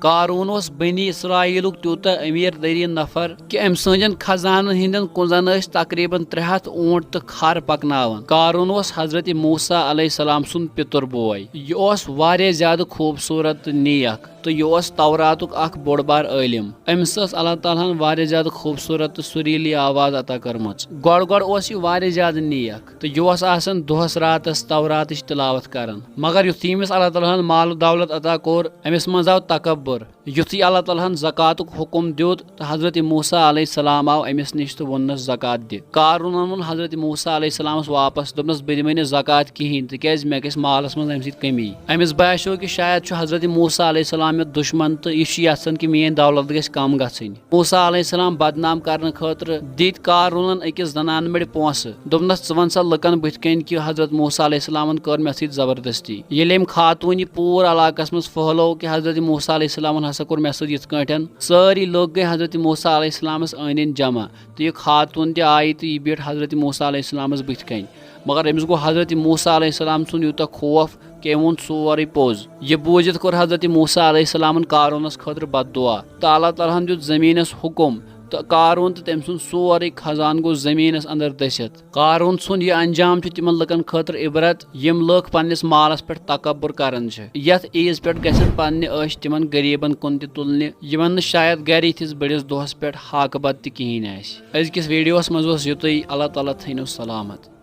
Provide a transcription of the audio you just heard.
कारून ओस बनी इसराइलुक त्यूता अमीर तरीन नफर कि अम सजन खजान हिंदन कुंजन तकरीबन 300 ऊंट तो खर पकनावन। कारून ओस हजरत मूसा अलैहिस्सलाम सुन पितर बोय। यह वारिया ज्यादा खूबसूरत तो नेक तो यह तौरातुक अख बोड़ बार इलम। अमिस अल्लाह ताला वारिया ज्यादा खूबसूरत तो सुरीली आवाज अता करमच। गोड़ गोड़ ओस यह वारिया ज्यादा नेक तो यह आसन दोहस रातस तौरातच तिलावत करन। मगर युथी अमिस अल्लाह ताला माल दौलत अता कोर अमिस मज आव तकब्बुर। युथी अल्लाह ताला ज़कातुक हुक्म दियुत तो हजरत मूसा अलैहिस्सलाम आव अमिस निश तो वोनस ज़कात दि। कारून वोन हजरत मूसा अलैहिस्सलामस वापस दोपनस बे दिमे ज़कात कहीं तिकेज मे गस मालस मज अमि सत कमी। अमिस बासियो कि शायद हजरत मूसा अलैहिस्सलाम दुश्मन तो यह यसान कि मेन दौलत गस कम गई। मूसा अलैहिस्सलाम बदनाम करने खतर दित कारून अकिस जनान मड़ पोस दोपनस च वन सा लुकन बुथ कन कि हजरत मूसा अलैहिस्सलाम कर मे सत जबरदस्ती। ये अम खातून पूर इलाकस मज फहलो कि हजरत मूसा अलैहिस्सलाम हसा कोर मे सत यथ सारी लोग गई हजरत मूसा अलैहिस्सलामस अन जमा तो यह खातून त आई तो यह बैठ हजरत मूसा अलैहिस्सलामस बुथ कन। मगर अमिस गो हजरत मूसा अलैहिस्सलाम सुन यूत खौफ कि वोन सोरे पोज। यह बूझित कोर हजरत मूसा अलैहिस्सलाम कारूनस खतर बददुआ तो अल्लाह ताला दियुत जमीनस हुक्म तो कारून तो तम सुन सोरे खजान गो जमीनस अंदर दसित। कारून सुन यह अंजाम तिमन लुकन खतर इबरत यम लोग पन्निस मालस पे तकब्बुर करन यथ ईज पे गसन पन्ने अश तिमन गरीबन कुन तुलने यमन शायद गर यथिस बड़िस दोहस पे हक बत कहीं अजकिस वीडियोस मज युत। अल्लाह ताला थैनो सलामत।